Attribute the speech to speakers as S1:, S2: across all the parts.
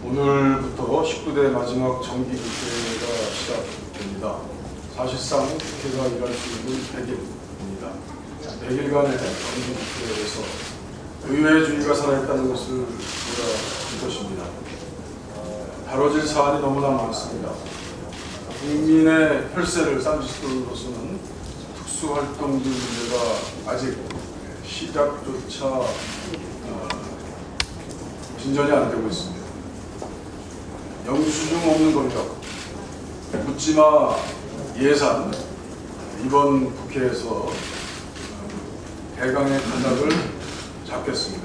S1: 오늘부터 19대 마지막 정기국회가 시작됩니다. 사실상 국회가 일할 수 있는 100일입니다. 100일간의 정기국회에서 의회주의가 살아있다는 것을 보여줄 것입니다. 다뤄질 사안이 너무나 많습니다. 국민의 혈세를 쌈짓돈으로서는 특수활동비 문제가 아직 시작조차 진전이 안 되고 있습니다. 영수증 없는 권력, 묻지마 예산, 이번 국회에서 대강의 간락을 잡겠습니다.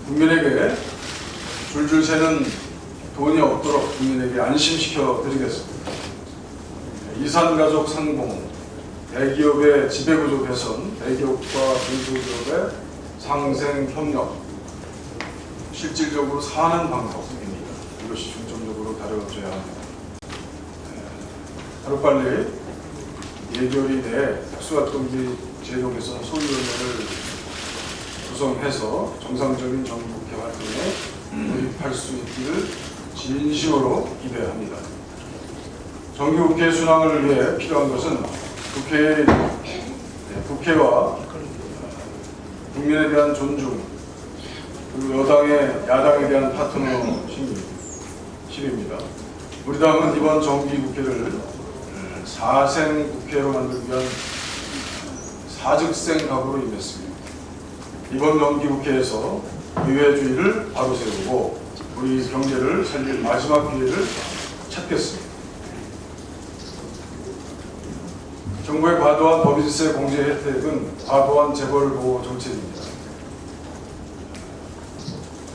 S1: 국민에게 줄줄 새는 돈이 없도록 국민에게 안심시켜 드리겠습니다. 이산가족 상봉, 대기업의 지배구조 개선, 대기업과 중소기업의 상생 협력, 실질적으로 사는 방법입니다. 이것이 중점적으로 다뤄져야 합니다. 하루빨리 예결위 내 특수활동비 제도 개선 소위원회를 구성해서 정상적인 정기국회 활동에 돌입할 수 있기를 진심으로 기대합니다. 정기국회 순항을 위해 필요한 것은 국회와 국민에 대한 존중, 그리고 야당에 대한 파트너십입니다. 우리 당은 이번 정기국회를 사생 국회로 만들기 위한 사직생 각오로 임했습니다. 이번 정기국회에서 의회주의를 바로 세우고 우리 경제를 살릴 마지막 기회를 찾겠습니다. 정부의 과도한 법인세 공제 혜택은 과도한 재벌 보호 정책입니다.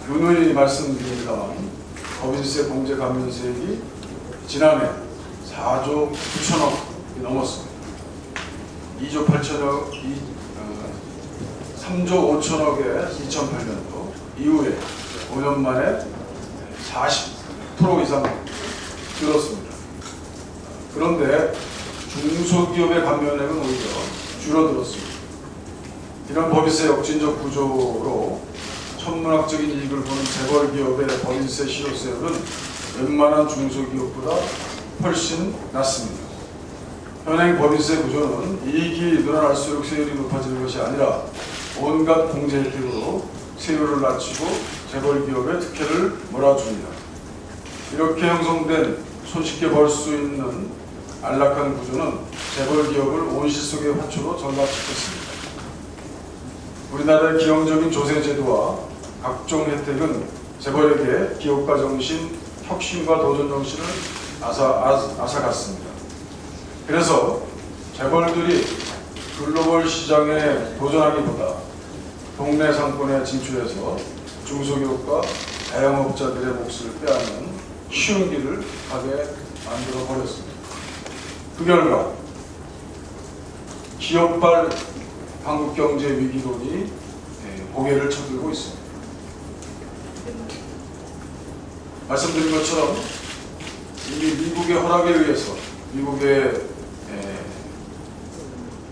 S1: 누누이 말씀드립니다만 법인세 공제 감면세액이 지난해 4조 9천억이 넘었습니다. 2조 8천억, 3조 5천억에 2008년도 이후에 5년 만에 40% 이상 줄었습니다. 그런데 중소기업의 감면액은 오히려 줄어들었습니다. 이런 법인세 역진적 구조로 천문학적인 이익을 보는 재벌 기업의 법인세 실효세율은 웬만한 중소기업보다 훨씬 낮습니다. 현행 법인세 구조는 이익이 늘어날수록 세율이 높아지는 것이 아니라 온갖 공제 혜택으로 세율을 낮추고 재벌 기업의 특혜를 몰아줍니다. 이렇게 형성된 손쉽게 벌 수 있는 안락한 구조는 재벌 기업을 온실 속의 화초로 전락시켰습니다. 우리나라의 기형적인 조세제도와 각종 혜택은 재벌에게 기업가 정신, 혁신과 도전 정신을 앗아갔습니다. 그래서 재벌들이 글로벌 시장에 도전하기보다 동네 상권에 진출해서 중소기업과 자영업자들의 몫을 빼앗는 쉬운 길을 가게 만들어 버렸습니다. 그 결과 기업발 한국경제 위기론이 고개를 쳐들고 있습니다. 말씀드린 것처럼 이미 미국의 허락에 의해서, 미국의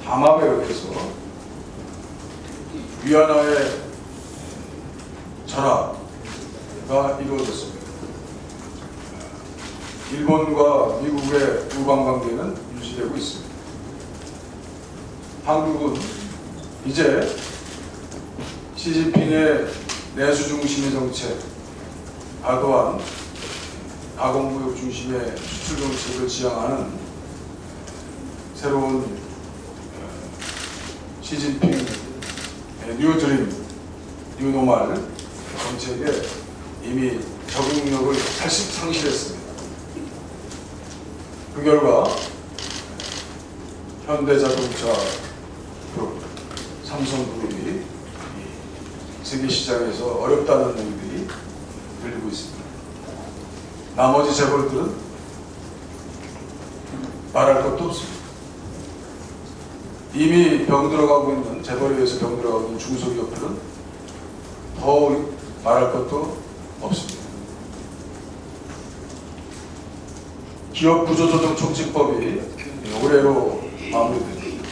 S1: 담합에 의해서 위안화의 절하가 이루어졌습니다. 일본과 미국의 우방관계는 유지되고 있습니다. 한국은 이제 시진핑의 내수 중심의 정책, 과도한 가공무역 중심의 수출 정책을 지향하는 새로운 시진핑 뉴드림, 뉴노멀 정책에 이미 적응력을 상실했습니다. 그 결과 현대자동차 그룹, 삼성그룹이 세계 시장에서 어렵다는 얘기들이 들리고 있습니다. 나머지 재벌들은 말할 것도 없습니다. 이미 병들어가고 있는, 재벌에 의해서 병들어가고 있는 중소기업들은 더 말할 것도 없습니다. 기업구조조정촉진법이 올해로 마무리됩니다.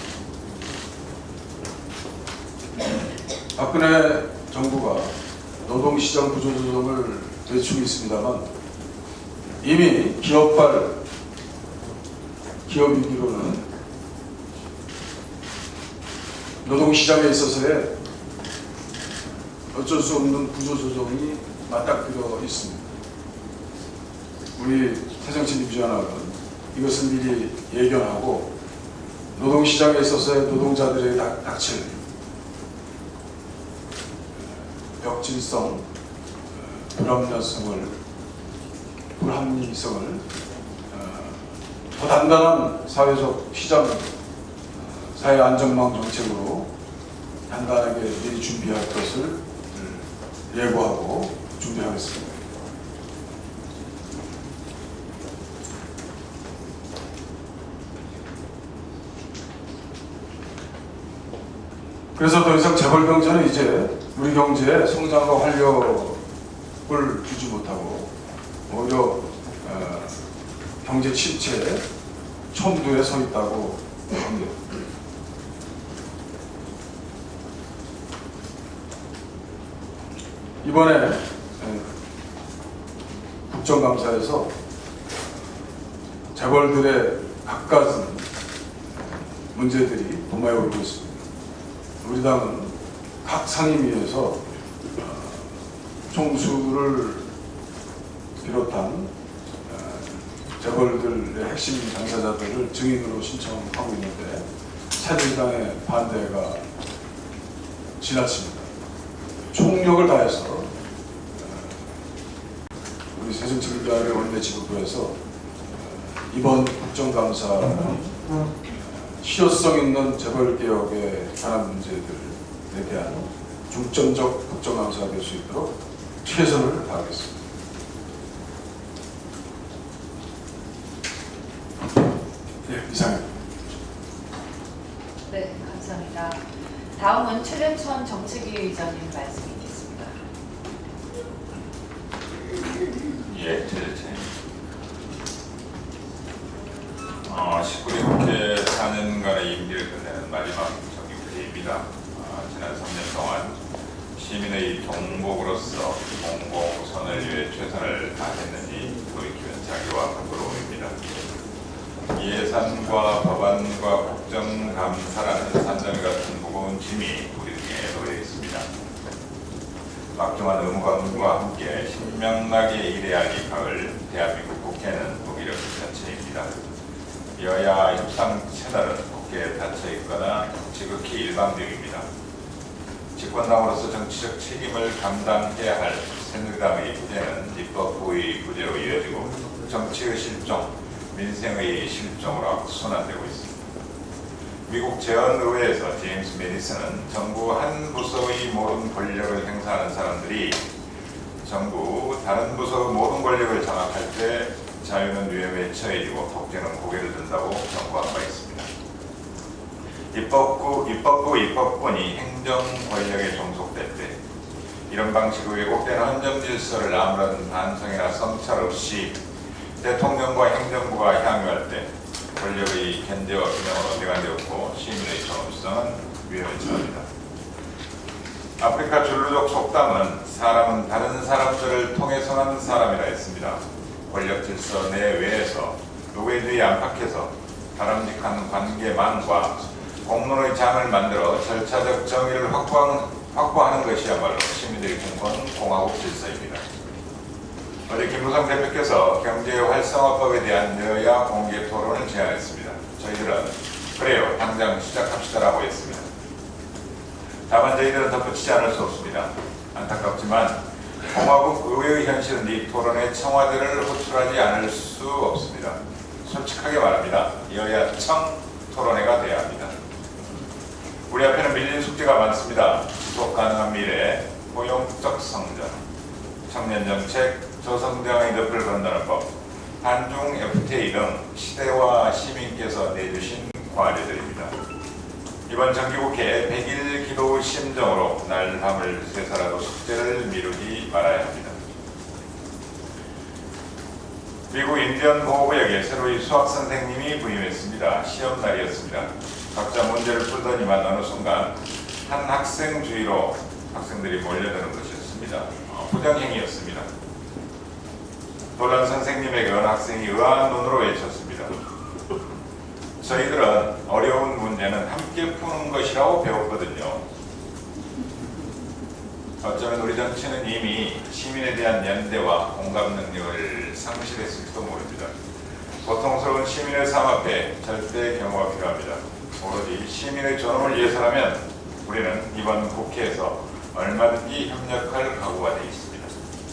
S1: 박근혜 정부가 노동시장 구조조정을 외치고 있습니다만 이미 기업 위기로는 노동시장에 있어서의 어쩔 수 없는 구조조정이 맞닥뜨려 있습니다. 우리 새정치민주연합은 이것을 미리 예견하고 노동시장에 있어서의 노동자들의 닥칠 벽진성, 불합리성을 더 단단한 사회적 시장, 사회 안전망 정책으로 단단하게 미리 준비할 것을 예고하고 준비하겠습니다. 그래서 더 이상 재벌 경제는 이제 우리 경제에 성장과 활력을 주지 못하고 오히려 경제 침체의 첨두에 서 있다고 합니다. 이번에 국정감사에서 재벌들의 갖가지 문제들이 도마에 오르고 있습니다. 우리 당은 각 상임위에서 총수를 비롯한 재벌들의 핵심 당사자들을 증인으로 신청하고 있는데 새누리당의 반대가 지나칩니다. 총력을 다해서 우리 새정치민주연합의 원내 지도부에서 이번 국정감사는 실효성 있는 재벌개혁에 관한 문제들에 대한 중점적 국정감사가 될 수 있도록 최선을 다하겠습니다. 네, 이상입니다.
S2: 네, 감사합니다. 다음은 최대천 정책위 의장님 말씀이 있겠습니다.
S3: 예, 최대천. 19대 국회 4년간의 임기를 끝내는 마지막 정기국회입니다. 지난 3년 동안 시민의 종복으로서 공공선을 위해 최선을 다했느니 돌이키면 자기와 부끄러움입니다. 예산과 법안과 국정감사라는 산더미 같은 무거운 짐이 우리 등에 놓여 있습니다. 막중한 의무감과 함께 신명나게 일해야 할 이 가을 대한민국 국회는 무기력 자체입니다. 여야 협상 채널은 국회에 닫혀 있거나 지극히 일방적입니다. 집권당으로서 정치적 책임을 감당해야 할 새누리당의 부재는 입법부의 부재로 이어지고 정치의 실종, 민생의 실종으로 악순환되고 있습니다. 미국 재헌의회에서 제임스 메디슨은 정부 한 부서의 모든 권력을 행사하는 사람들이 정부 다른 부서의 모든 권력을 장악할 때 자유는 위험에 처해지고 독재는 고개를 든다고 경고한 바 있습니다. 입법부니 행정 권력에 종속될 때 이런 방식의 왜곡된 헌정 질서를 아무런 반성이나 성찰 없이 대통령과 행정부가 향유할 때 권력의 견제와 균형은 어디가 되었고 시민의 존엄성은 위험에 처합니다. 아프리카 줄루족 속담은 사람은 다른 사람들을 통해서만 사람이라 했습니다. 권력 질서 내외에서 노예주의 안팎에서 바람직한 관계망과 공론의 장을 만들어 절차적 정의를 확보하는 것이야말로 시민들이 꿈꾸는 공화국 질서입니다. 어제 김무성 대표께서 경제 활성화법에 대한 여야 공개 토론을 제안했습니다. 저희들은 그래요, 당장 시작합시다라고 했습니다. 다만 저희들은 덧붙이지 않을 수 없습니다. 안타깝지만 공화국 의회의 현실은 이 토론의 청와대를 호출하지 않을 수 없습니다. 솔직하게 말합니다. 여야 청 토론회가 돼야 합니다. 우리 앞에는 밀린 숙제가 많습니다. 지속 가능한 미래, 고용적 성장, 청년 정책, 저성장의 늪을 건너는 법, 한중 FTA 등 시대와 시민께서 내주신 과제들입니다. 이번 정기국회 100일 기도 심정으로 날 밤을 새서라도 숙제를 미루지 말아야 합니다. 미국 인디언 보호구역에 새로이 수학 선생님이 부임했습니다. 시험날이었습니다. 각자 문제를 풀더니만 어느 순간 한 학생 주위로 학생들이 몰려드는 것이었습니다. 아니었습니다. 부정행위였습니다. 놀란 선생님에게 어느 학생이 의아한 눈으로 외쳤습니다. 저희들은 어려운 문제는 함께 푸는 것이라고 배웠거든요. 어쩌면 우리 정치는 이미 시민에 대한 연대와 공감 능력을 상실했을지도 모릅니다. 고통스러운 시민의 삶 앞에 절대 경호가 필요합니다. 오로지 시민의 존엄을 위해서라면 우리는 이번 국회에서 얼마든지 협력할 각오가 되어 있습니다.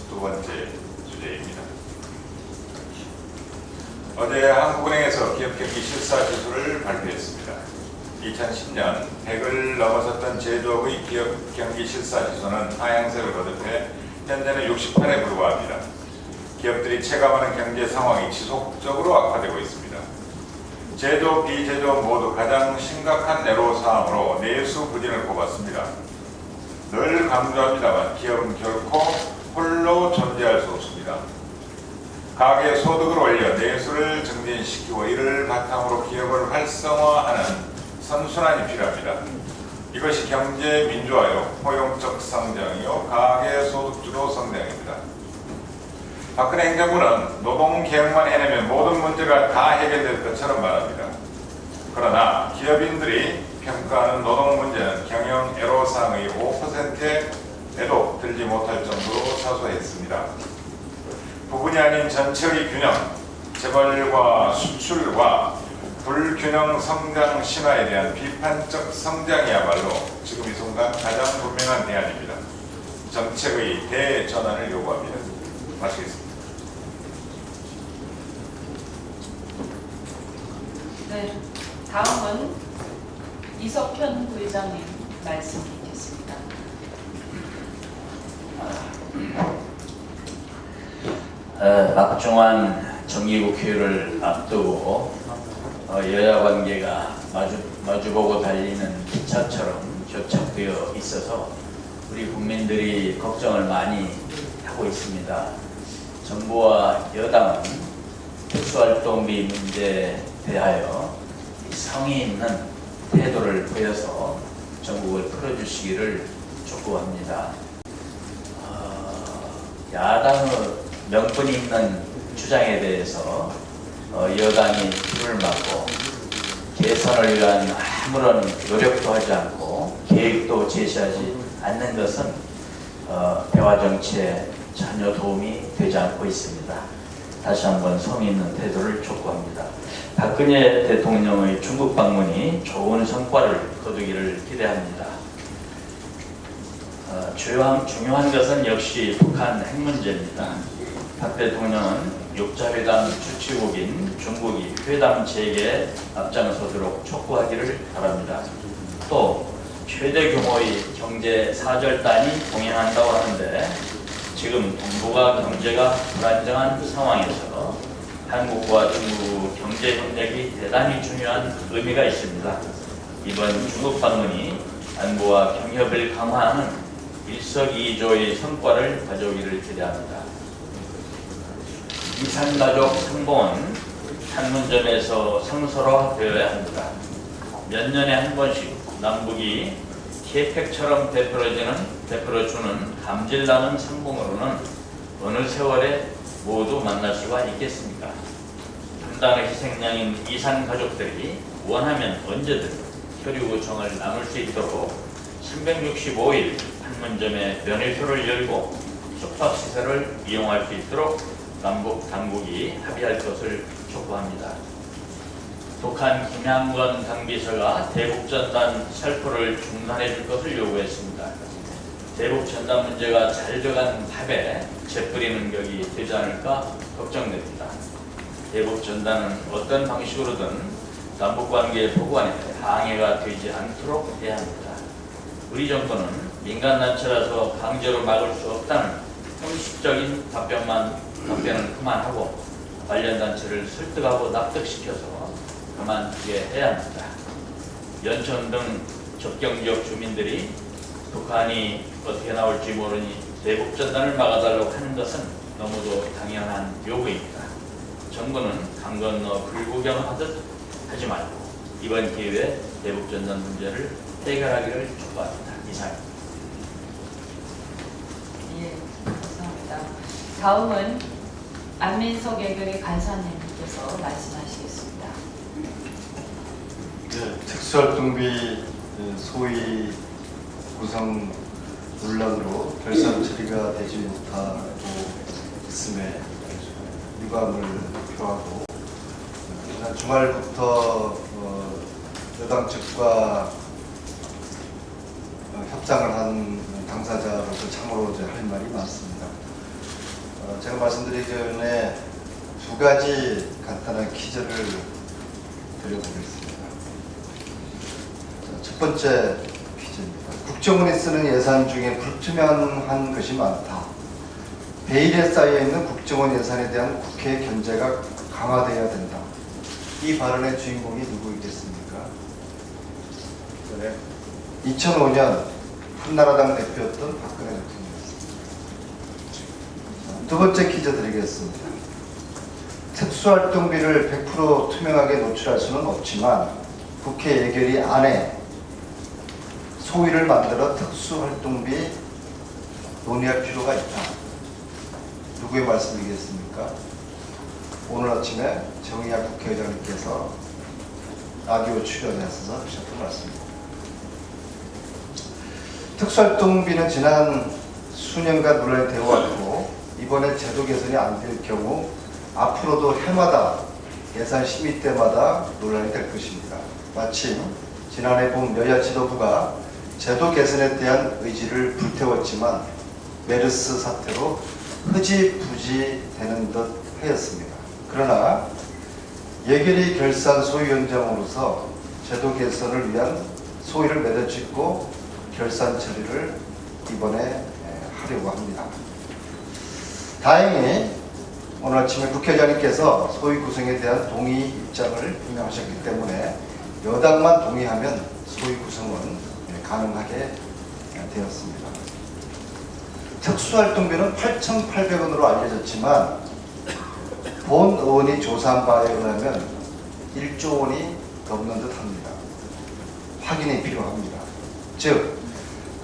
S3: 두 번째 주제입니다. 어제 한국은행에서 기업경기 실사지수를 발표했습니다. 2010년 100을 넘어섰던 제조업의 기업경기 실사지수는 하향세를 거듭해 현재는 68에 불과합니다. 기업들이 체감하는 경제 상황이 지속적으로 악화되고 있습니다. 제조업, 비제조업 모두 가장 심각한 애로사항으로 내수 부진을 꼽았습니다. 늘 강조합니다만 기업은 결코 홀로 존재할 수 없습니다. 가계 소득을 올려 내수를 증진시키고 이를 바탕으로 기업을 활성화하는 선순환이 필요합니다. 이것이 경제 민주화요, 포용적 성장이요, 가계 소득주도 성장입니다. 박근혜 행정부는 노동개혁만 해내면 모든 문제가 다 해결될 것처럼 말합니다. 그러나 기업인들이 평가하는 노동 문제는 경영 애로사항의 5%에도 들지 못할 정도로 사소했습니다. 부분이 아닌 전체의 균형, 재벌과 수출과 불균형 성장 신화에 대한 비판적 성장이야말로 지금 이 순간 가장 분명한 대안입니다. 정책의 대전환을 요구합니다. 마치겠습니다.
S2: 네, 다음은 이석현 부회장님 말씀 듣겠습니다.
S4: 막중한 정기국회를 앞두고 여야 관계가 마주보고 달리는 기차처럼 교착되어 있어서 우리 국민들이 걱정을 많이 하고 있습니다. 정부와 여당은 특수활동비 문제에 대하여 성의 있는 태도를 보여서 전국을 풀어주시기를 촉구합니다. 야당의 명분 있는 주장에 대해서 여당이 불을 막고 개선을 위한 아무런 노력도 하지 않고 계획도 제시하지 않는 것은 대화 정치에 전혀 도움이 되지 않고 있습니다. 다시 한번 성의 있는 태도를 촉구합니다. 박근혜 대통령의 중국 방문이 좋은 성과를 거두기를 기대합니다. 중요한 것은 역시 북한 핵 문제입니다. 박 대통령은 6자 회담 주최국인 중국이 회담 재개에 앞장서도록 촉구하기를 바랍니다. 또 최대 규모의 경제 사절단이 동행한다고 하는데 지금 동북아 경제가 불안정한 상황에서 한국과 중국 경제 협력이 대단히 중요한 의미가 있습니다. 이번 중국 방문이 안보와 경협을 강화하는 일석이조의 성과를 가져오기를 기대합니다. 이산가족 상봉은 판문점에서 성서화되어야 합니다. 몇 년에 한 번씩 남북이 케이크처럼 베풀어주는 감질나는 상봉으로는 어느 세월에 모두 만날 수가 있겠습니까? 분단의 희생양인 이산 가족들이 원하면 언제든 혈유 정을 나눌 수 있도록 365일 판문점에 면회소를 열고 숙박시설을 이용할 수 있도록 남북 당국이 합의할 것을 촉구합니다. 북한 김양건 당비서가 대북전단 살포를 중단해 줄 것을 요구했습니다. 대북전단 문제가 잘 돼간 합에 재뿌리는 격이 되지 않을까 걱정됩니다. 대북전단은 어떤 방식으로든 남북관계 보관에 방해가 되지 않도록 해야 합니다. 우리 정부는 민간단체라서 강제로 막을 수 없다는 형식적인 답변은 그만하고 관련 단체를 설득하고 납득시켜서 그만두게 해야 합니다. 연천 등 접경지역 주민들이 북한이 어떻게 나올지 모르니 대북전단을 막아달라고 하는 것은 너무도 당연한 요구입니다. 정부는 강 건너 불구경하듯 하지 말고 이번 기회에 대북전단 문제를 해결하기를 촉구합니다. 이상입니다.
S2: 예, 다음은 안민석 예결위 간사님께서 말씀하시겠습니다.
S5: 네, 특수활동비 소위 구성 논란으로 결산 처리가 되지 못하고 있음에 유감을 표하고 지난 주말부터 여당 측과 협상을 한 당사자로서 참으로 할 말이 많습니다. 제가 말씀드리기 전에 두 가지 간단한 퀴즈를 드려보겠습니다. 첫 번째 퀴즈입니다. 국정원이 쓰는 예산 중에 불투명한 것이 많다. 베일에 쌓여있는 국정원 예산에 대한 국회의 견제가 강화되어야 된다. 이 발언의 주인공이 누구이겠습니까? 2005년 한나라당 대표였던 박근혜 대통령이었습니다. 두 번째 퀴즈 드리겠습니다. 특수활동비를 100% 투명하게 노출할 수는 없지만 국회 예결위 안에 소위를 만들어 특수활동비 논의할 필요가 있다. 누구의 말씀이겠습니까? 오늘 아침에 정의학 국회의장님께서 라디오 출연하셔서 하셨던 말씀입니다. 특수활동비는 지난 수년간 논란이 되어 왔고 이번에 제도 개선이 안 될 경우 앞으로도 해마다 예산 심의 때마다 논란이 될 것입니다. 마침 지난해 봄 여야 지도부가 제도 개선에 대한 의지를 불태웠지만 메르스 사태로 흐지부지 되는 듯 하였습니다. 그러나 예결위 결산 소위원장으로서 제도 개선을 위한 소위를 맺어짓고 결산 처리를 이번에 하려고 합니다. 다행히 오늘 아침에 국회의장님께서 소위 구성에 대한 동의 입장을 표명하셨기 때문에 여당만 동의하면 소위 구성은 가능하게 되었습니다. 특수활동비는 8,800원으로 알려졌지만 본 의원이 조사한 바에 의하면 1조 원이 넘는 듯 합니다. 확인이 필요합니다. 즉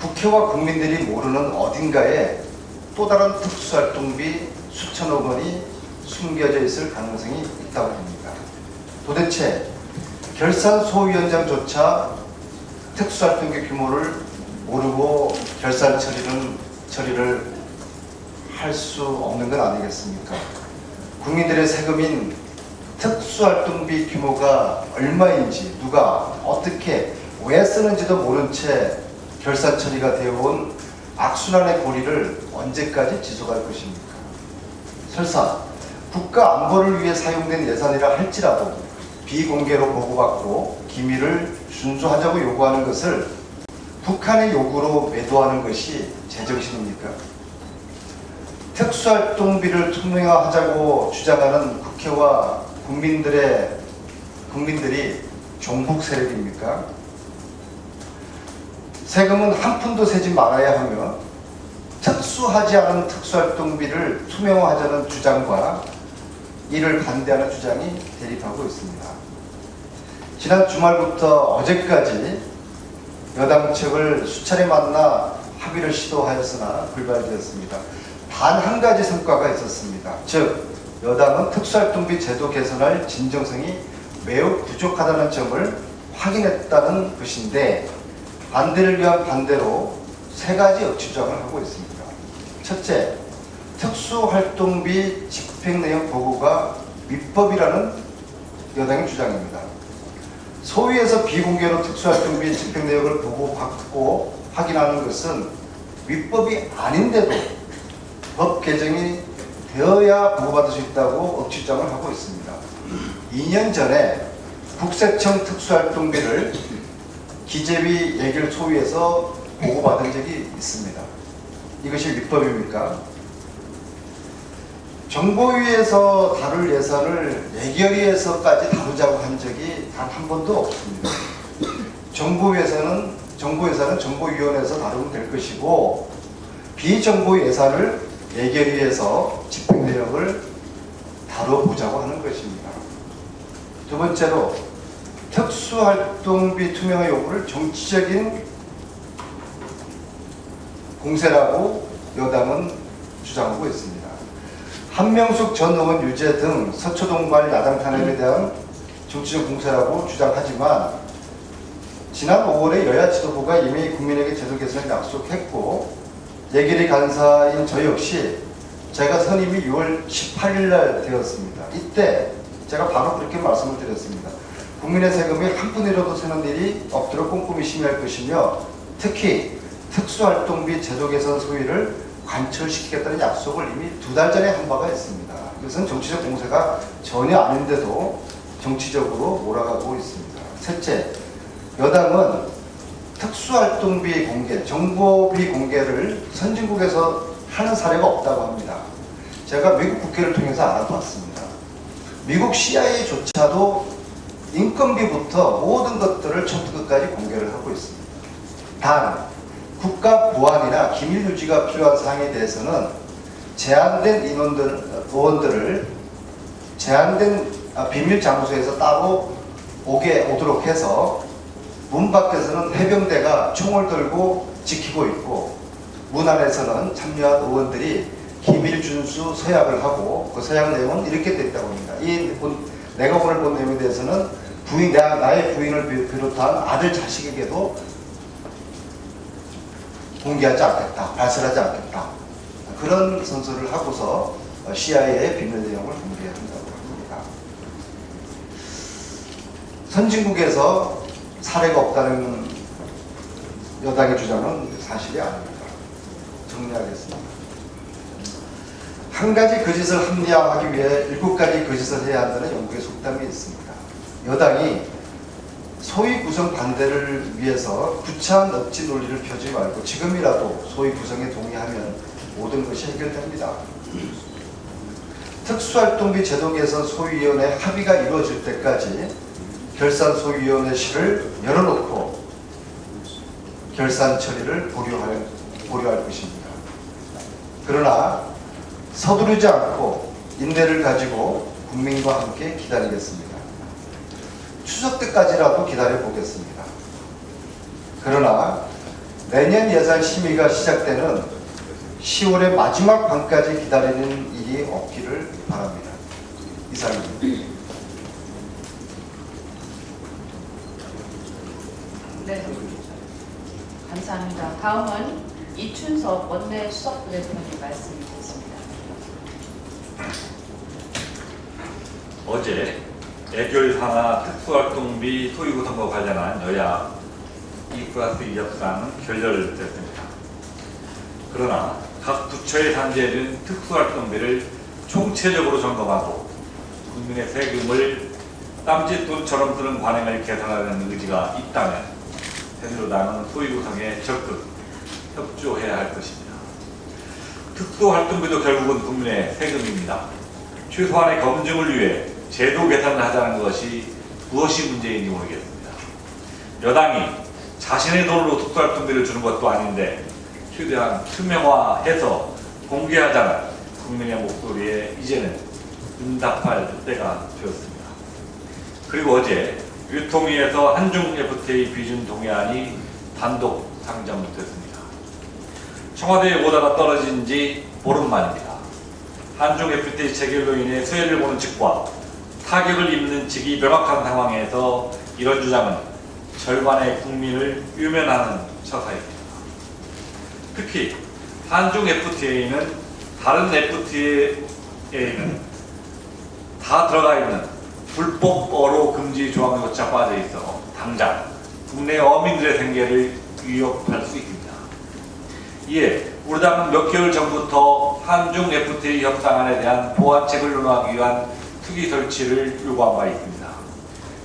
S5: 국회와 국민들이 모르는 어딘가에 또 다른 특수활동비 수천억 원이 숨겨져 있을 가능성이 있다고 봅니다. 도대체 결산소위원장조차 특수활동비 규모를 모르고 결산 처리를 할 수 없는 건 아니겠습니까? 국민들의 세금인 특수활동비 규모가 얼마인지 누가 어떻게 왜 쓰는지도 모른 채 결산 처리가 되어온 악순환의 고리를 언제까지 지속할 것입니까? 설사 국가 안보를 위해 사용된 예산이라 할지라도 비공개로 보고받고 기밀을 준수하자고 요구하는 것을 북한의 요구로 매도하는 것이 제정신입니까? 특수활동비를 투명화하자고 주장하는 국회와 국민들이 종북 세력입니까? 세금은 한 푼도 세지 말아야 하며 특수하지 않은 특수활동비를 투명화하자는 주장과 이를 반대하는 주장이 대립하고 있습니다. 지난 주말부터 어제까지 여당 측을 수차례 만나 합의를 시도하였으나 불발되었습니다. 단 한 가지 성과가 있었습니다. 즉 여당은 특수활동비 제도 개선할 진정성이 매우 부족하다는 점을 확인했다는 것인데 반대를 위한 반대로 세 가지 주장을 하고 있습니다. 첫째, 특수활동비 집행내용 보고가 위법이라는 여당의 주장입니다. 소위에서 비공개로 특수활동비 집행내용을 보고받고 확인하는 것은 위법이 아닌데도 법 개정이 되어야 보고받을 수 있다고 억지주장을 하고 있습니다. 2년 전에 국세청 특수활동비를 기재위 예결 소위에서 보고받은 적이 있습니다. 이것이 위법입니까? 정보위에서 다룰 예산을 예결위에서까지 다루자고 한 적이 단 한 번도 없습니다. 정보 예산은 정보위원회에서 다루면 될 것이고 비정보 예산을 예결위에서 집행 내역을 다뤄보자고 하는 것입니다. 두 번째로 특수활동비 투명화 요구를 정치적인 공세라고 여당은 주장하고 있습니다. 한명숙 전 의원 유죄 등 서초동발 야당 탄핵에 대한 정치적 공세라고 주장하지만 지난 5월에 여야 지도부가 이미 국민에게 제도 개선을 약속했고 예결위 간사인 저 역시 제가 선임이 6월 18일 날 되었습니다. 이때 제가 바로 그렇게 말씀을 드렸습니다. 국민의 세금이 한 푼이라도 새는 일이 없도록 꼼꼼히 심의할 것이며 특히 특수활동비 제도 개선 소위를 관철시키겠다는 약속을 이미 2달 전에 한 바가 있습니다. 이것은 정치적 공세가 전혀 아닌데도 정치적으로 몰아가고 있습니다. 셋째, 여당은 특수활동비 공개, 정보비 공개를 선진국에서 하는 사례가 없다고 합니다. 제가 미국 국회를 통해서 알아봤습니다. 미국 CIA조차도 인건비부터 모든 것들을 처음부터 끝까지 공개를 하고 있습니다. 단, 국가 보안이나 기밀 유지가 필요한 사항에 대해서는 제한된 의원들을 제한된 비밀 장소에서 따로 오도록 해서 문 밖에서는 해병대가 총을 들고 지키고 있고 문 안에서는 참여한 의원들이 기밀 준수 서약을 하고 그 서약 내용은 이렇게 돼 있다고 합니다. 내가 오늘 본 내용에 대해서는 나의 부인을 비롯한 아들 자식에게도 공개하지 않겠다, 발설하지 않겠다. 그런 선서를 하고서 CIA의 비밀 내용을 공개한다고 합니다. 선진국에서 사례가 없다는 여당의 주장은 사실이 아닙니다. 정리하겠습니다. 한 가지 거짓을 합리화하기 위해 7가지 거짓을 해야 한다는 영국의 속담이 있습니다. 여당이 소위 구성 반대를 위해서 구차한 억지 논리를 펴지 말고 지금이라도 소위 구성에 동의하면 모든 것이 해결됩니다. 특수활동비 제도 개선 소위위원회 합의가 이루어질 때까지 결산 소위위원회 실을 열어놓고 결산 처리를 보류할 것입니다. 그러나 서두르지 않고 인내를 가지고 국민과 함께 기다리겠습니다. 추석 때까지라도 기다려보겠습니다. 그러나 내년 예산 심의가 시작되는 10월의 마지막 밤까지 기다리는 일이 없기를 바랍니다. 이상입니다.
S2: 네, 감사합니다. 다음은 이춘석 원내 수석부대표님 말씀이 있겠습니다.
S6: 어제 애결 산하 특수활동비 소유 선거 관련한 여야 2+2 협상은 결렬됐습니다. 그러나 각 부처에 산재된 특수활동비를 총체적으로 점검하고 국민의 세금을 땀짓돈처럼 쓰는 관행을 개선하는 의지가 있다면 새누리당은 소위 구성에 적극 협조해야 할 것입니다. 특수활동비도 결국은 국민의 세금입니다. 최소한의 검증을 위해 제도 개선을 하자는 것이 무엇이 문제인지 모르겠습니다. 여당이 자신의 돈으로 특수활동비를 주는 것도 아닌데 최대한 투명화해서 공개하자는 국민의 목소리에 이제는 응답할 때가 되었습니다. 그리고 어제 유통위에서 한중 FTA 비준 동의안이 단독 상정됐습니다. 청와대의 오다가 떨어진 지 보름 만입니다. 한중 FTA 체결로 인해 수혜를 보는 측과 타격을 입는 측이 명확한 상황에서 이런 주장은 절반의 국민을 유면하는 처사입니다. 특히 한중 FTA는 다른 FTA에는 다 들어가 있는 불법 어로 금지 조항조차 빠져 있어 당장 국내 어민들의 생계를 위협할 수 있습니다. 이에 우리 당은 몇 개월 전부터 한중 FTA 협상안에 대한 보완책을 논하기 위한 특위 설치를 요구한 바 있습니다.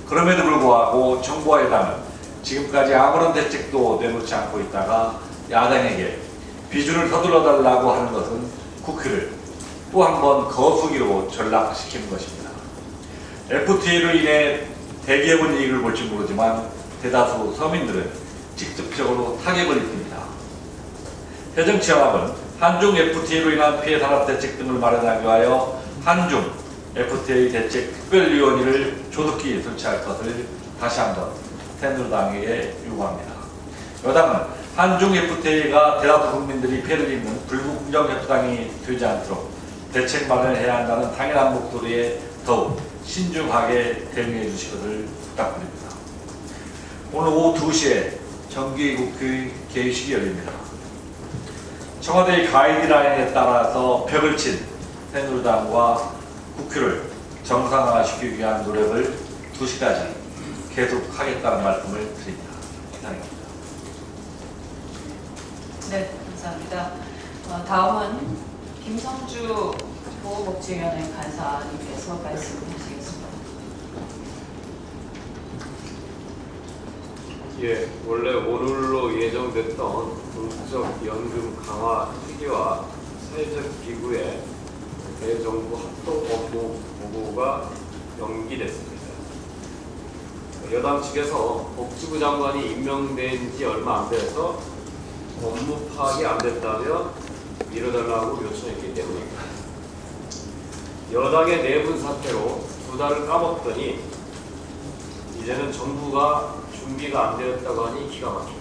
S6: 그럼에도 불구하고 정부와 여당은 지금까지 아무런 대책도 내놓지 않고 있다가 야당에게 비준을 서둘러 달라고 하는 것은 국회를 또 한 번 거수기로 전락시키는 것입니다. FTA로 인해 대기업은 이익을 볼지 모르지만 대다수 서민들은 직접적으로 타격을 입습니다. 새정치연합은 한중 FTA로 인한 피해 산업 대책 등을 마련하기 위하여 한중 FTA 대책 특별위원회를 조속히 설치할 것을 다시 한번 새누리당에게 요구합니다. 여당은 한중 FTA가 대다수 국민들이 피해를 입는 불공정 협상이 되지 않도록 대책 마련해야 한다는 당연한 목소리에 더욱 신중하게 대응해 주시기를 부탁드립니다. 오늘 오후 2시에 정기국회 개의식이 열립니다. 청와대의 가이드라인에 따라서 벽을 친 새누리당과 국회를 정상화시키기 위한 노력을 2시까지 계속하겠다는 말씀을 드립니다. 이상입니다.
S2: 네, 감사합니다. 다음은 김성주 보호복지위원회 간사님께서 말씀하시겠습니다.
S7: 예, 원래 오늘로 예정됐던 공적 연금 강화 특위와 사회적 기구의 대정부 합동 업무 보고가 연기됐습니다. 여당 측에서 복지부 장관이 임명된 지 얼마 안 돼서 업무 파악이 안 됐다며 미뤄달라고 요청했기 때문입니다. 여당의 내분 사태로 2달을 까먹더니 이제는 정부가 준비가 안 되었다고 하니 기가 막힙니다.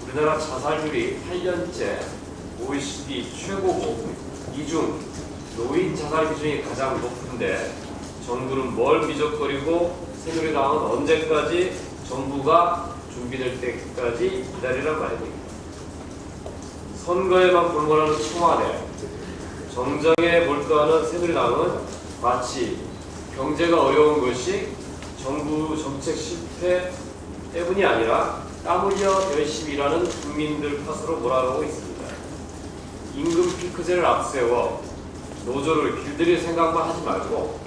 S7: 우리나라 자살률이 8년째 OECD 최고고 이중 노인 자살 비중이 가장 높은데 정부는 뭘 미적거리고 새누리당은 언제까지 정부가 준비될 때까지 기다리란 말입니다. 선거에만 불문하는 청와대, 정정에 몰두하는 새누리당은 마치 경제가 어려운 것이 정부 정책 실패 때문이 아니라 땀 흘려 열심히 일하는 국민들 탓으로 몰아가고 있습니다. 임금 피크제를 앞세워 노조를 길들일 생각만 하지 말고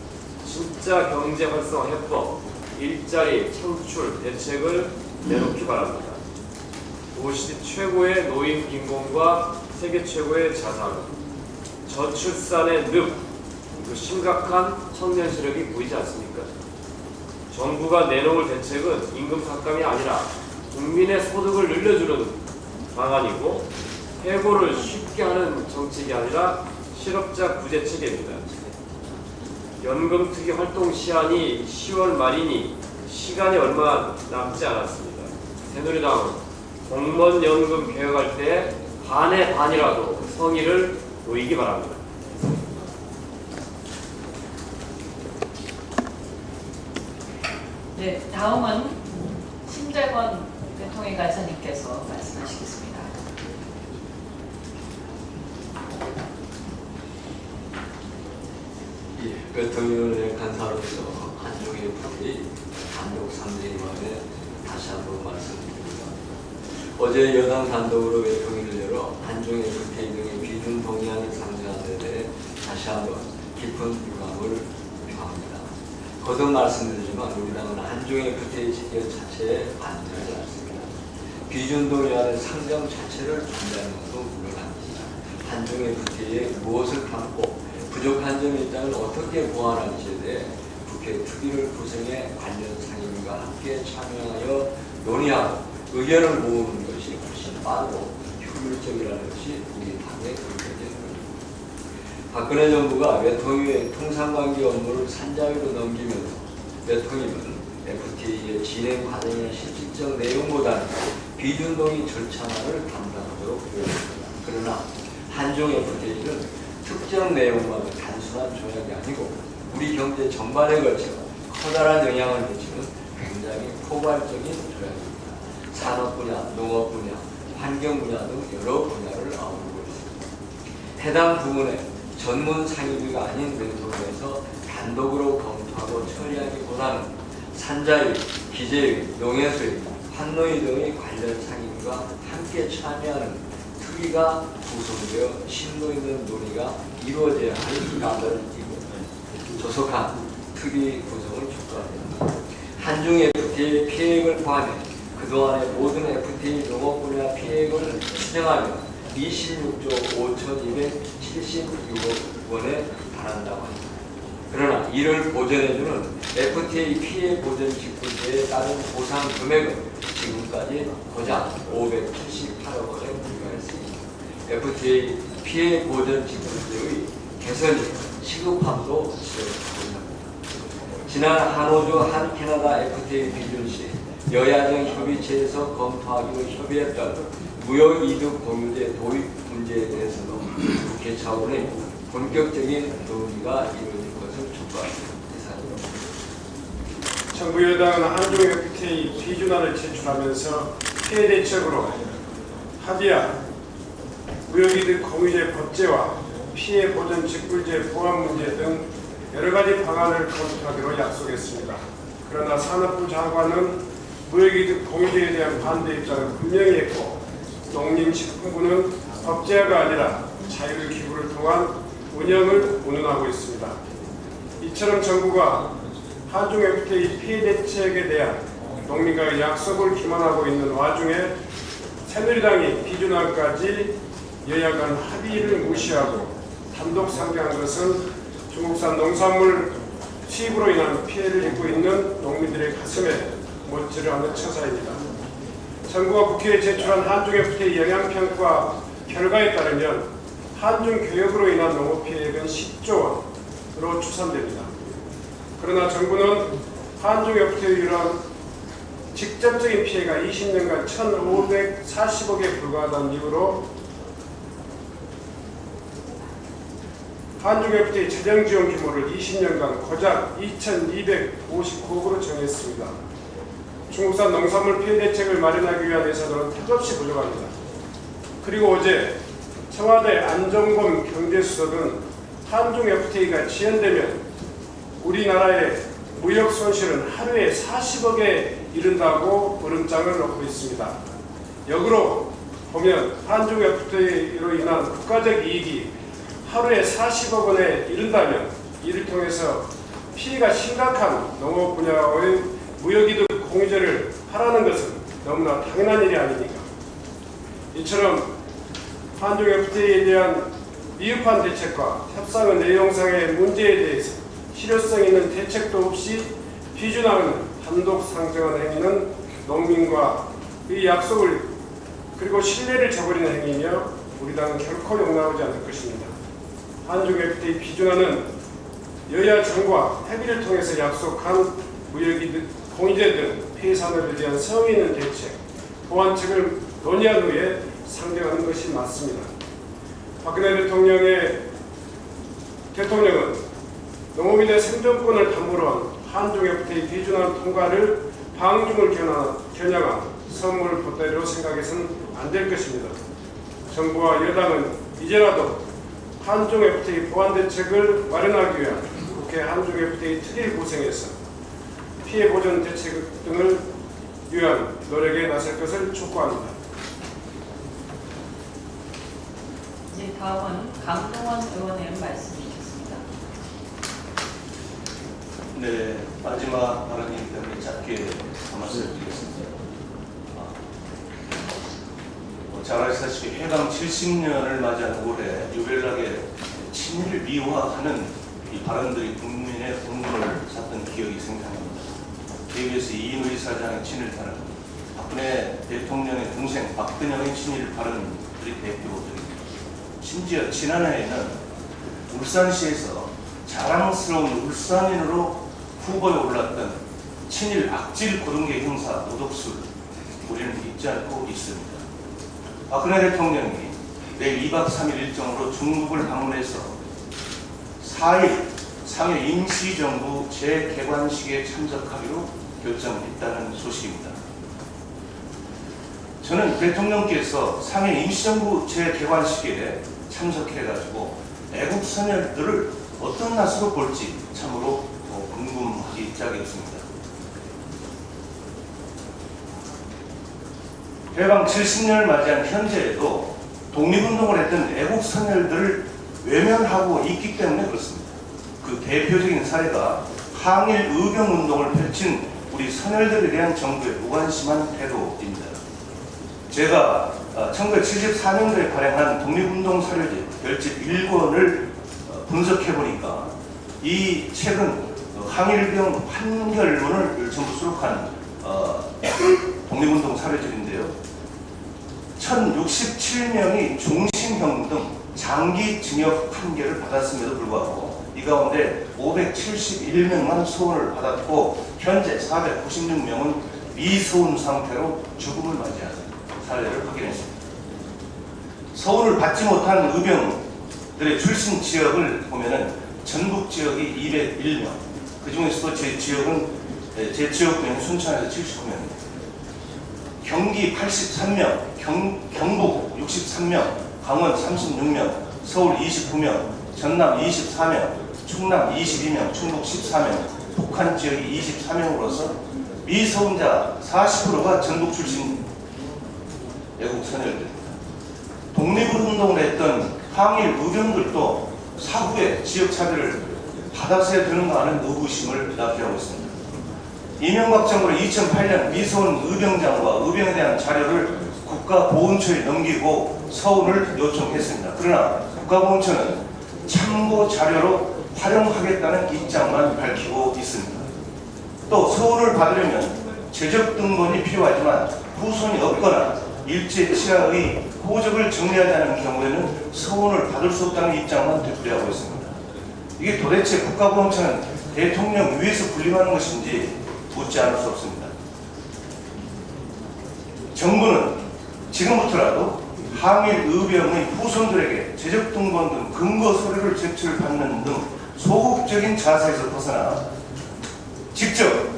S7: 진짜 경제 활성화 해법, 일자리 창출 대책을 내놓기 바랍니다. OECD 최고의 노인 빈곤과 세계 최고의 자살, 저출산의 늪, 그 심각한 청년 실업이 보이지 않습니까? 정부가 내놓을 대책은 임금 삭감이 아니라 국민의 소득을 늘려주는 방안이고 해고를 쉽게 하는 정책이 아니라 실업자 구제 체계입니다. 연금특위 활동 시한이 10월 말이니 시간이 얼마 남지 않았습니다. 새누리당은 공무원 연금 개혁할 때 반의 반이라도 성의를 보이기 바랍니다.
S2: 네, 다음은 신재권 대통령 간사님께서 말씀하시겠습니다.
S8: 대통령의 간사로서 한종의 부디 단독 상대임함에 다시 한번 말씀드립니다. 어제 여당 단독으로 외통위를 열어 한종의 FTA 등의 비준 동의안을 상정한 데 대해 다시 한번 깊은 유감을 표합니다. 거듭 말씀드리지만 우리 당은 한종의 FTA 체결 자체에 반대하지 않습니다. 비준 동의안의 상정 자체를 준비하는 것도 물론입니다. 한종의 FTA에 무엇을 담고 부족한 점이 있다면 어떻게 보완할지에 대해 국회 특위를 구성해 관련 상임위가 함께 참여하여 논의하고 의견을 모으는 것이 훨씬 빠르고 효율적이라는 것이 우리 당의 의견입니다. 박근혜 정부가 외통위의 통상관계 업무를 산자위로 넘기면서 외통위는 FTA의 진행 과정이나 실질적 내용보다는 비준동의 절차만을 담당하도록 되었습니다. 그러나 한종 FTA는 특정 내용만 단순한 조약이 아니고 우리 경제 전반에 걸쳐 커다란 영향을 미치는 굉장히 포괄적인 조약입니다. 산업 분야, 농업 분야, 환경 분야 등 여러 분야를 아우르고 있습니다. 해당 부분에 전문 상임위가 아닌 외통위에서 단독으로 검토하고 처리하기보다는 산자위, 기재위, 농해수위, 환노위 등의 관련 상임위가 함께 참여하는 특위가 구성되어 심도 있는 논의가 이루어져야 할 까닭을 띠고 조속한 특위 구성을 촉구합니다. 한중 FTA 피해액을 포함해 그동안의 모든 FTA 농업 분야 피해액을 수정하며 26조 5,276억 원에 달한다고 합니다. 그러나 이를 보전해주는 FTA 피해 보전 직분제에 따른 보상 금액은 지금까지 고작 578억 원에 불과했습니다. FTA 피해 보전 직분제의 개선이 시급함도 지적합니다. 지난 한호주 한캐나다 FTA 비준 시 여야정 협의체에서 검토하기로 협의했던 무역 이득 공유제 도입 문제에 대해서도 국회 경제 차원의 본격적인 논의가 이루어질 것을 촉구합니다. 이상입니다.
S9: 정부 여당은 한중 FTA 비준안을 제출하면서 피해 대책으로 합의안, 무역이득 공유제 법제와 피해 보전 직불제 보완 문제 등 여러 가지 방안을 검토하기로 약속했습니다. 그러나 산업부 장관은 무역이득 공유제에 대한 반대 입장을 분명히 했고, 농림식품부는 법제화가 아니라 자율기구를 통한 운영을 운운하고 있습니다. 이처럼 정부가 한중 FTA 피해 대책에 대한 농민과의 약속을 기만하고 있는 와중에 새누리당이 비준안까지 여야 간 합의를 무시하고 단독 상정한 것은 중국산 농산물 수입으로 인한 피해를 입고 있는 농민들의 가슴에 못지를 않는 처사입니다. 정부가 국회에 제출한 한중 FTA 영향평가 결과에 따르면 한중 교역으로 인한 농업 피해액은 10조 원으로 추산됩니다. 그러나 정부는 한중 FTA로 인한 직접적인 피해가 20년간 1,540억에 불과하다는 이유로 한중 FTA 재정 지원 규모를 20년간 고작 2,259억으로 정했습니다. 중국산 농산물 피해 대책을 마련하기 위한 예산은 턱없이 부족합니다. 그리고 어제 청와대 안정범 경제수석은 한중 FTA가 지연되면 우리나라의 무역 손실은 하루에 40억에 이른다고 으름장을 놓고 있습니다. 역으로 보면 한중 FTA로 인한 국가적 이익이 하루에 40억 원에 이른다면 이를 통해서 피해가 심각한 농업 분야의 무역이득 공유제를 하라는 것은 너무나 당연한 일이 아닙니까? 이처럼 한중 FTA에 대한 미흡한 대책과 협상의 내용상의 문제에 대해서 실효성 있는 대책도 없이 비준하는 단독 상정한 행위는 농민과 이 약속을 그리고 신뢰를 저버리는 행위이며 우리 당은 결코 용납하지 않을 것입니다. 한중 FTA 비준안은 여야 정부와 협의를 통해서 약속한 무역이득 공유제 등 피해 산업에 대한 성의 있는 대책, 보완책을 논의한 후에 상정하는 것이 맞습니다. 박근혜 대통령은 농업인의 생존권을 담보로 한 한중 FTA 비준안 통과를 방중을 겨냥한 선물 보따리로 생각해서는 안 될 것입니다. 정부와 여당은 이제라도 한중 FTA 보완 대책을 마련하기 위한 국회 한중 FTA 특일 구성에서 피해 보전 대책 등을 위한 노력에 나설 것을 촉구합니다.
S2: 이제 다음은 강동원 의원의 말씀 주겠습니다.
S10: 네, 마지막 발언이기 때문에 짧게 말씀드리겠습니다. 잘 아시다시피 해방 70년을 맞이한 올해 유별나게 친일 미화하는 이 발언들이 국민의 분노를 샀던 기억이 생생합니다. KBS 이인우 이사장의 친일파는 박근혜 대통령의 동생 박근영의 친일 발언들이 대표적입니다. 심지어 지난해에는 울산시에서 자랑스러운 울산인으로 후보에 올랐던 친일 악질 고등계 형사 노덕술 우리는 잊지 않고 있습니다. 박근혜 대통령이 내일 2박 3일 일정으로 중국을 방문해서 4일 상해 임시정부 재개관식에 참석하기로 결정했다는 소식입니다. 저는 대통령께서 상해 임시정부 재개관식에 참석해가지고 애국 선열들을 어떤 낯으로 볼지 참으로 궁금하기 짝이었습니다. 해방 70년을 맞이한 현재에도 독립운동을 했던 애국 선열들을 외면하고 있기 때문에 그렇습니다. 그 대표적인 사례가 항일 의병운동을 펼친 우리 선열들에 대한 정부의 무관심한 태도입니다. 제가 1974년도에 발행한 독립운동 사료집 별집 1권을 분석해보니까 이 책은 항일병 판결문을 전부 수록한 독립운동 사료집인데요. 1067명이 종신형 등 장기 징역 판결을 받았음에도 불구하고 이 가운데 571명만 소원을 받았고 현재 496명은 미소원 상태로 죽음을 맞이하는 사례를 확인했습니다. 소원을 받지 못한 의병들은 그래 출신 지역을 보면은 전북 지역이 201명, 그 중에서도 제 지역구는 순천에서 79명, 경기 83명, 경북 63명, 강원 36명, 서울 29명, 전남 24명, 충남 22명, 충북 14명, 북한 지역이 24명으로서 미서운자 40%가 전북 출신 외국 선열입니다. 독립운동을 했던 항일 의병들도 사후에 지역차별을 받았어야 되는가 하는 의구심을 낳게 있습니다. 이명박 정부는 2008년 미서운 의병장과 의병에 대한 자료를 국가보훈처에 넘기고 서운을 요청했습니다. 그러나 국가보훈처는 참고 자료로 활용하겠다는 입장만 밝히고 있습니다. 또 서운을 받으려면 재적 등본이 필요하지만 후손이 없거나 일제 치하의 호적을 정리하자는 경우에는 서운을 받을 수 없다는 입장만 되풀이하고 있습니다. 이게 도대체 국가보훈처는 대통령 위에서 군림하는 것인지 묻지 않을 수 없습니다. 정부는 지금부터라도 항일 의병의 후손들에게 재적 등본 등 근거 서류를 제출받는 등 소극적인 자세에서 벗어나 직접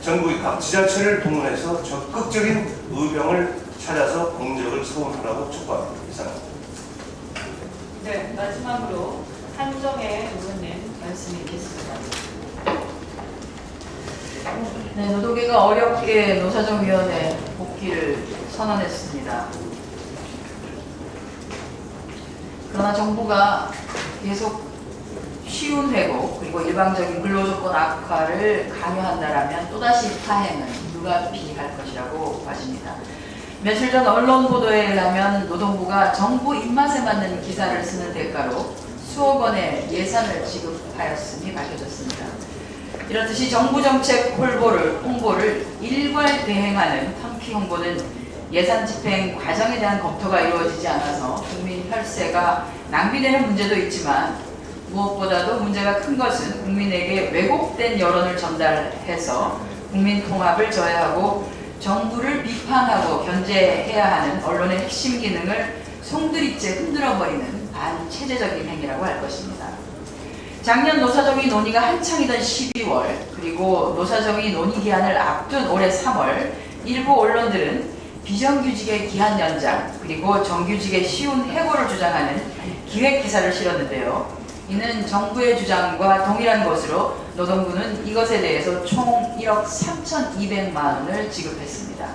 S10: 전국의 각 지자체를 동원해서 적극적인 의병을 찾아서 공적을 서운하라고 촉구합니다. 이상입니다.
S2: 네, 마지막으로 한정혜 의원님 말씀이 있겠습니다.
S11: 네, 노동계가 어렵게 노사정위원회 복귀를 선언했습니다. 그러나 정부가 계속 쉬운 회복 그리고 일방적인 근로조건 악화를 강요한다라면 또다시 파행은 불가피할 것이라고 봐집니다. 며칠 전 언론 보도에 의하면 노동부가 정부 입맛에 맞는 기사를 쓰는 대가로 수억 원의 예산을 지급하였음이 밝혀졌습니다. 이렇듯이 정부 정책 홍보를 일괄 대행하는 턴키 홍보는 예산 집행 과정에 대한 검토가 이루어지지 않아서 국민 혈세가 낭비되는 문제도 있지만 무엇보다도 문제가 큰 것은 국민에게 왜곡된 여론을 전달해서 국민 통합을 저해하고 정부를 비판하고 견제해야 하는 언론의 핵심 기능을 송두리째 흔들어버리는 반체제적인 행위라고 할 것입니다. 작년 노사정의 논의가 한창이던 12월 그리고 노사정의 논의 기한을 앞둔 올해 3월 일부 언론들은 비정규직의 기한 연장 그리고 정규직의 쉬운 해고를 주장하는 기획 기사를 실었는데요. 이는 정부의 주장과 동일한 것으로 노동부는 이것에 대해서 총 1억 3,200만 원을 지급했습니다.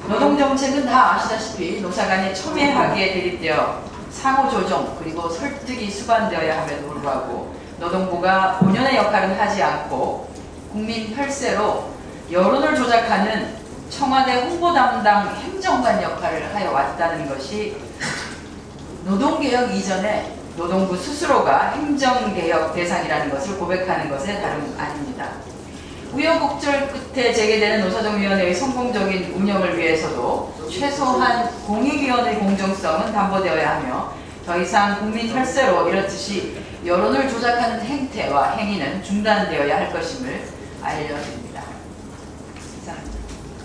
S11: 노동정책은 다 아시다시피 노사 간에 첨예하게 대립되어 상호조정 그리고 설득이 수반되어야 함에도 불구하고 노동부가 본연의 역할은 하지 않고 국민 혈세로 여론을 조작하는 청와대 홍보 담당 행정관 역할을 하여 왔다는 것이 노동개혁 이전에 노동부 스스로가 행정개혁 대상이라는 것을 고백하는 것에 다름 아닙니다. 우여곡절 끝에 재개되는 노사정위원회의 성공적인 운영을 위해서도 최소한 공익위원회의 공정성은 담보되어야 하며 더 이상 국민 혈세로 이렇듯이 여론을 조작하는 행태와 행위는 중단되어야 할 것임을 알려드립니다.